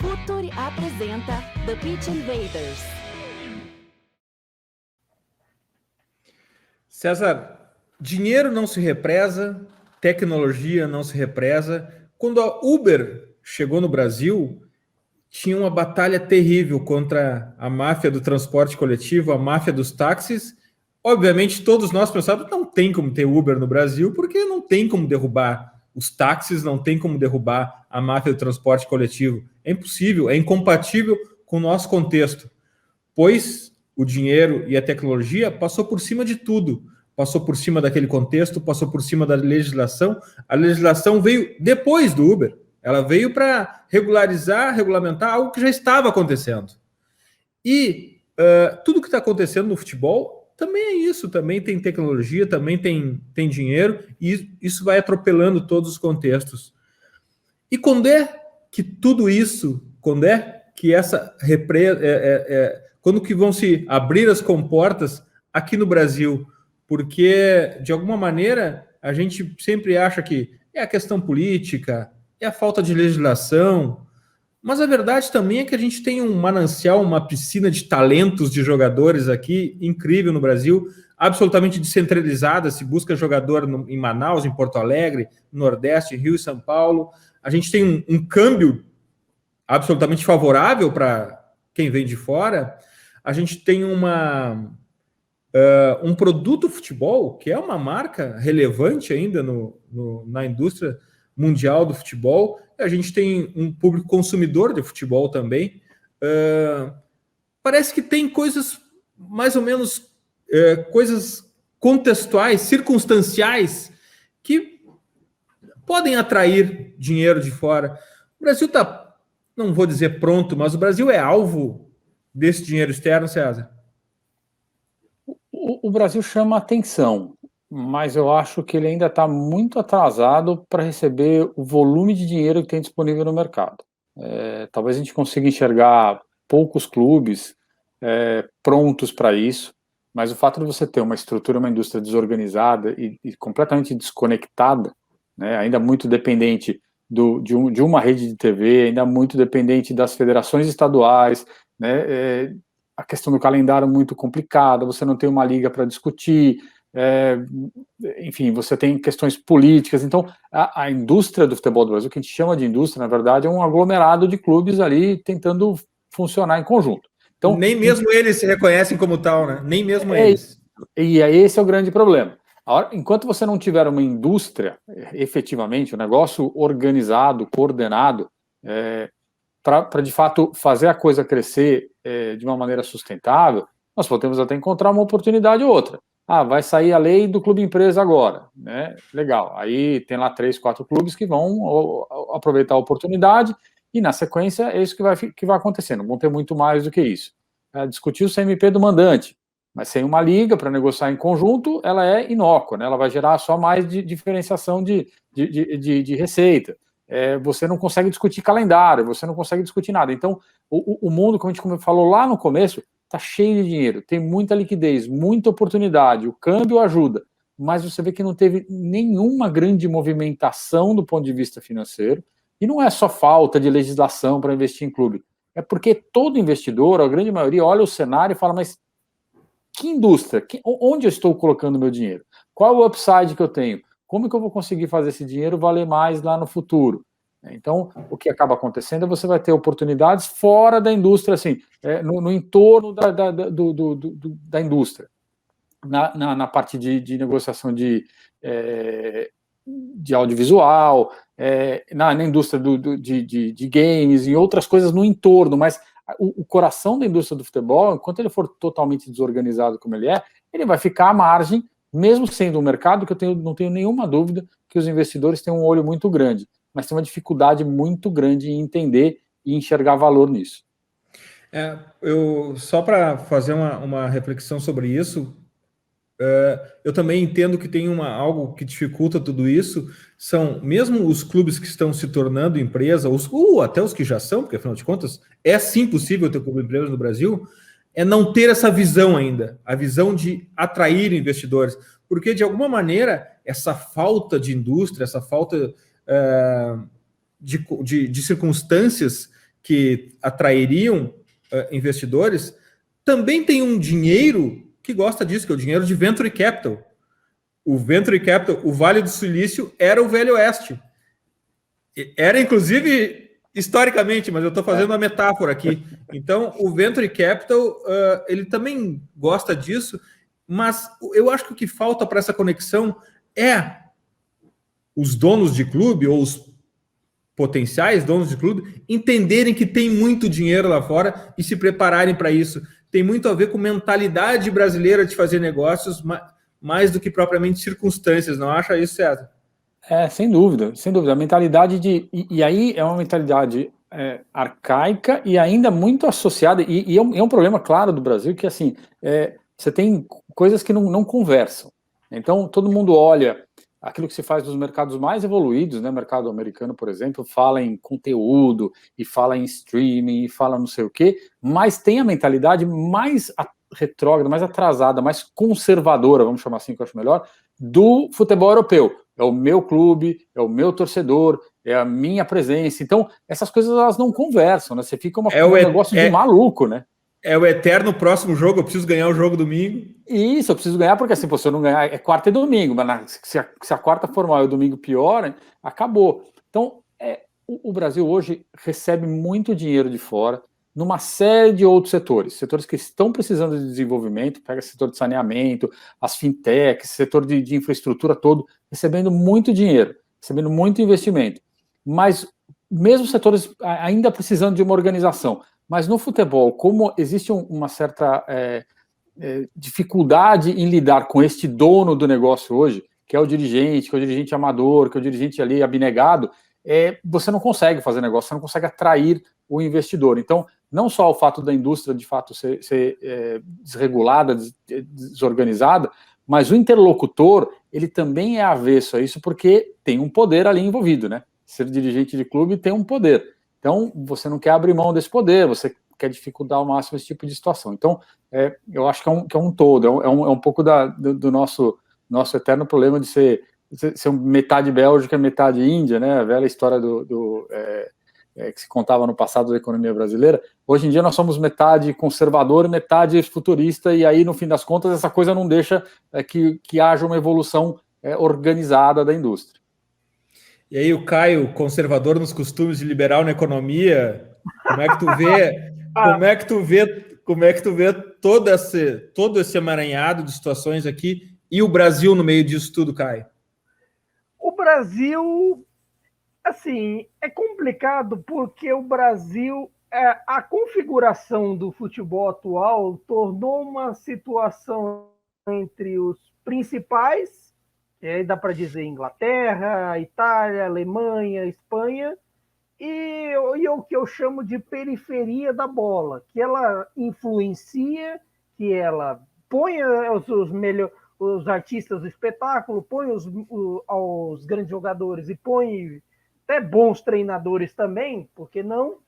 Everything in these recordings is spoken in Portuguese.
Futuri apresenta The Pitch Invaders. César, dinheiro não se represa, tecnologia não se represa. Quando a Uber chegou no Brasil, tinha uma batalha terrível contra a máfia do transporte coletivo, a máfia dos táxis. Obviamente, todos nós pensávamos, não tem como ter Uber no Brasil, porque não tem como derrubar os táxis, não tem como derrubar a máfia do transporte coletivo. É impossível, é incompatível com o nosso contexto, pois o dinheiro e a tecnologia passou por cima de tudo, passou por cima daquele contexto, passou por cima da legislação. A legislação veio depois do Uber, ela veio para regularizar, regulamentar algo que já estava acontecendo. E tudo que está acontecendo no futebol também é isso, também tem tecnologia, também tem dinheiro, e isso vai atropelando todos os contextos. E quando é que tudo isso, quando é que essa quando que vão se abrir as comportas aqui no Brasil? Porque, de alguma maneira, a gente sempre acha que é a questão política, é a falta de legislação, mas a verdade também é que a gente tem um manancial, uma piscina de talentos de jogadores aqui, incrível no Brasil, absolutamente descentralizada, se busca jogador em Manaus, em Porto Alegre, no Nordeste, Rio e São Paulo. A gente tem um câmbio absolutamente favorável para quem vem de fora. A gente tem um produto futebol, que é uma marca relevante ainda na indústria mundial do futebol. A gente tem um público consumidor de futebol também. Parece que tem coisas, mais ou menos, coisas contextuais, circunstanciais, que podem atrair dinheiro de fora. O Brasil está, não vou dizer pronto, mas o Brasil é alvo desse dinheiro externo, César? O Brasil chama atenção, mas eu acho que ele ainda está muito atrasado para receber o volume de dinheiro que tem disponível no mercado. Talvez a gente consiga enxergar poucos clubes prontos para isso, mas o fato de você ter uma estrutura, uma indústria desorganizada e completamente desconectada, né, ainda muito dependente de uma rede de TV, ainda muito dependente das federações estaduais, né, a questão do calendário muito complicada, você não tem uma liga para discutir, enfim, você tem questões políticas. Então, a indústria do futebol do Brasil, o que a gente chama de indústria, na verdade, é um aglomerado de clubes ali tentando funcionar em conjunto. Então, nem mesmo eles se reconhecem como tal, né? Nem mesmo eles. E esse é o grande problema. Enquanto você não tiver uma indústria, efetivamente, um negócio organizado, coordenado, para de fato fazer a coisa crescer de uma maneira sustentável, nós podemos até encontrar uma oportunidade ou outra. Vai sair a lei do clube empresa agora, né? Legal. Aí tem lá 3, 4 clubes que vão aproveitar a oportunidade e na sequência é isso que vai acontecer. Não vão ter muito mais do que isso. Discutir o CMP do mandante, mas sem uma liga para negociar em conjunto, ela é inócua, né? Ela vai gerar só mais diferenciação de receita. Você não consegue discutir calendário, você não consegue discutir nada. Então, o mundo, como a gente falou lá no começo, está cheio de dinheiro, tem muita liquidez, muita oportunidade, o câmbio ajuda, mas você vê que não teve nenhuma grande movimentação do ponto de vista financeiro, e não é só falta de legislação para investir em clube, é porque todo investidor, a grande maioria, olha o cenário e fala, mas que indústria? Onde eu estou colocando meu dinheiro? Qual é o upside que eu tenho? Como que eu vou conseguir fazer esse dinheiro valer mais lá no futuro? Então, o que acaba acontecendo é você vai ter oportunidades fora da indústria, assim, no entorno da indústria, na parte de negociação de audiovisual, na indústria de games e outras coisas no entorno, mas o coração da indústria do futebol, enquanto ele for totalmente desorganizado como ele vai ficar à margem, mesmo sendo um mercado que não tenho nenhuma dúvida que os investidores têm um olho muito grande, mas tem uma dificuldade muito grande em entender e enxergar valor nisso. Só para fazer uma reflexão sobre isso, eu também entendo que tem algo que dificulta tudo isso, são mesmo os clubes que estão se tornando empresa, até os que já são, porque afinal de contas é sim possível ter clube de empresa no Brasil, é não ter essa visão ainda, a visão de atrair investidores, porque de alguma maneira essa falta de indústria, essa falta de circunstâncias que atrairiam investidores, também tem um dinheiro que gosta disso, que é o dinheiro de Venture Capital. O Venture Capital, o Vale do Silício, era o Velho Oeste. Era, inclusive, historicamente, mas eu estou fazendo uma metáfora aqui. Então, o Venture Capital, ele também gosta disso, mas eu acho que o que falta para essa conexão é os donos de clube, ou os potenciais donos de clube, entenderem que tem muito dinheiro lá fora e se prepararem para isso. Tem muito a ver com mentalidade brasileira de fazer negócios, mais do que propriamente circunstâncias, não acha isso, César? Sem dúvida, sem dúvida. A mentalidade e aí é uma mentalidade arcaica e ainda muito associada, e é um problema claro do Brasil, que assim, você tem coisas que não conversam. Então, todo mundo olha aquilo que se faz nos mercados mais evoluídos, né? Mercado americano, por exemplo, fala em conteúdo, e fala em streaming, e fala não sei o quê, mas tem a mentalidade mais retrógrada, mais atrasada, mais conservadora, vamos chamar assim, que eu acho melhor, do futebol europeu. É o meu clube, é o meu torcedor, é a minha presença. Então, essas coisas elas não conversam, né? Você fica um negócio de maluco, né? É o eterno próximo jogo, eu preciso ganhar o jogo domingo. Isso, eu preciso ganhar, porque assim, se eu não ganhar, é quarta e domingo, mas se a quarta for mal e o domingo pior, acabou. Então, o Brasil hoje recebe muito dinheiro de fora, numa série de outros setores que estão precisando de desenvolvimento, pega o setor de saneamento, as fintechs, setor de infraestrutura todo, recebendo muito dinheiro, recebendo muito investimento. Mas mesmo setores ainda precisando de uma organização. Mas no futebol, como existe uma certa dificuldade em lidar com este dono do negócio hoje, que é o dirigente amador, que é o dirigente ali abnegado, você não consegue fazer negócio, você não consegue atrair o investidor. Então, não só o fato da indústria, de fato, ser desregulada, desorganizada, mas o interlocutor, ele também é avesso a isso, porque tem um poder ali envolvido, né? Ser dirigente de clube tem um poder. Então, você não quer abrir mão desse poder, você quer dificultar ao máximo esse tipo de situação. Então, eu acho que é um todo, é um pouco do nosso eterno problema de ser metade Bélgica, metade Índia, né? A velha história que se contava no passado da economia brasileira. Hoje em dia nós somos metade conservador, metade futurista, e aí, no fim das contas, essa coisa não deixa que haja uma evolução organizada da indústria. E aí o Caio, conservador nos costumes e liberal na economia, como é que tu vê, como é que tu vê todo esse emaranhado de situações aqui e o Brasil no meio disso tudo, Caio? O Brasil, assim, é complicado porque o Brasil, a configuração do futebol atual tornou uma situação entre os principais, dá para dizer Inglaterra, Itália, Alemanha, Espanha, e o que eu chamo de periferia da bola, que ela influencia, que ela põe os artistas do espetáculo, põe os grandes jogadores e põe até bons treinadores também, por que não?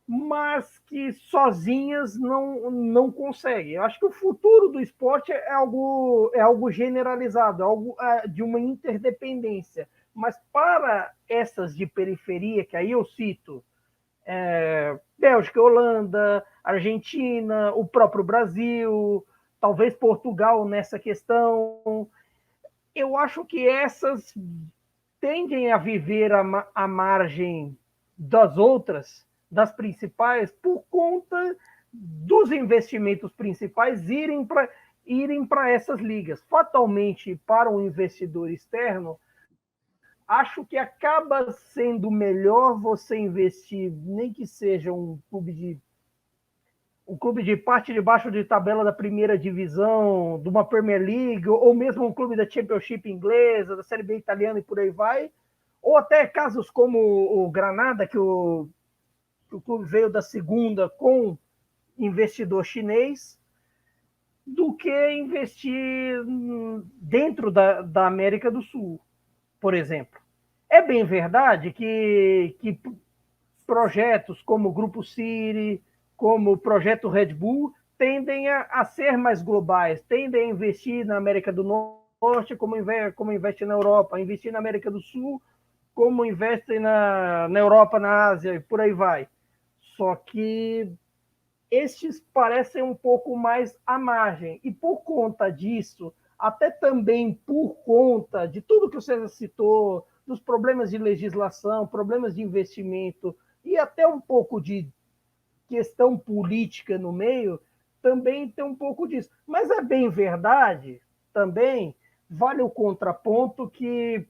Mas que sozinhas não conseguem. Eu acho que o futuro do esporte é algo generalizado, algo de uma interdependência. Mas para essas de periferia, que aí eu cito Bélgica, Holanda, Argentina, o próprio Brasil, talvez Portugal nessa questão, eu acho que essas tendem a viver à margem das outras, das principais, por conta dos investimentos principais irem para essas ligas. Fatalmente, para um investidor externo, acho que acaba sendo melhor você investir, nem que seja um clube de parte de baixo de tabela da primeira divisão, de uma Premier League, ou mesmo um clube da Championship inglesa, da Série B italiana e por aí vai, ou até casos como o Granada, que o clube veio da segunda com investidor chinês, do que investir dentro da América do Sul, por exemplo. É bem verdade que projetos como o Grupo City, como o projeto Red Bull, tendem a ser mais globais, tendem a investir na América do Norte, como investe na Europa, investir na América do Sul, como investe na Europa, na Ásia, e por aí vai. Só que estes parecem um pouco mais à margem. E por conta disso, até também por conta de tudo que o César citou, dos problemas de legislação, problemas de investimento e até um pouco de questão política no meio, também tem um pouco disso. Mas é bem verdade, também vale o contraponto que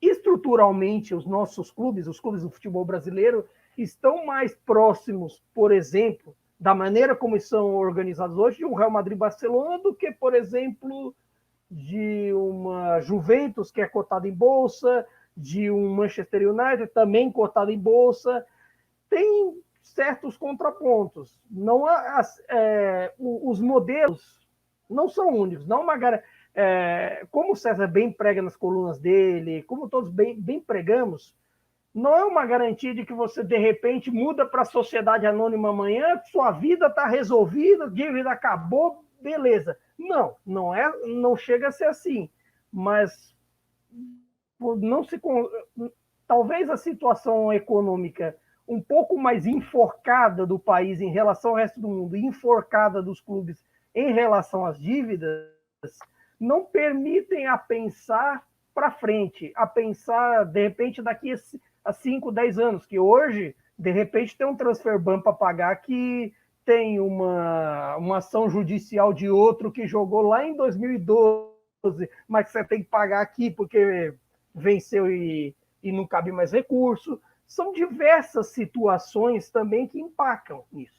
estruturalmente os nossos clubes, os clubes do futebol brasileiro, estão mais próximos, por exemplo, da maneira como são organizados hoje, de um Real Madrid-Barcelona, do que, por exemplo, de uma Juventus, que é cotada em bolsa, de um Manchester United, também cotado em bolsa. Tem certos contrapontos. Não os modelos não são únicos. Não uma como o César bem prega nas colunas dele, como todos bem pregamos, não é uma garantia de que você, de repente, muda para a sociedade anônima amanhã, sua vida está resolvida, a dívida acabou, beleza. Não chega a ser assim. Mas talvez a situação econômica um pouco mais enforcada do país em relação ao resto do mundo, enforcada dos clubes em relação às dívidas, não permitem a pensar para frente, a pensar, de repente, daqui a 5, 10 anos, que hoje, de repente, tem um transfer ban para pagar que tem uma ação judicial de outro que jogou lá em 2012, mas que você tem que pagar aqui porque venceu e não cabe mais recurso. São diversas situações também que impactam nisso.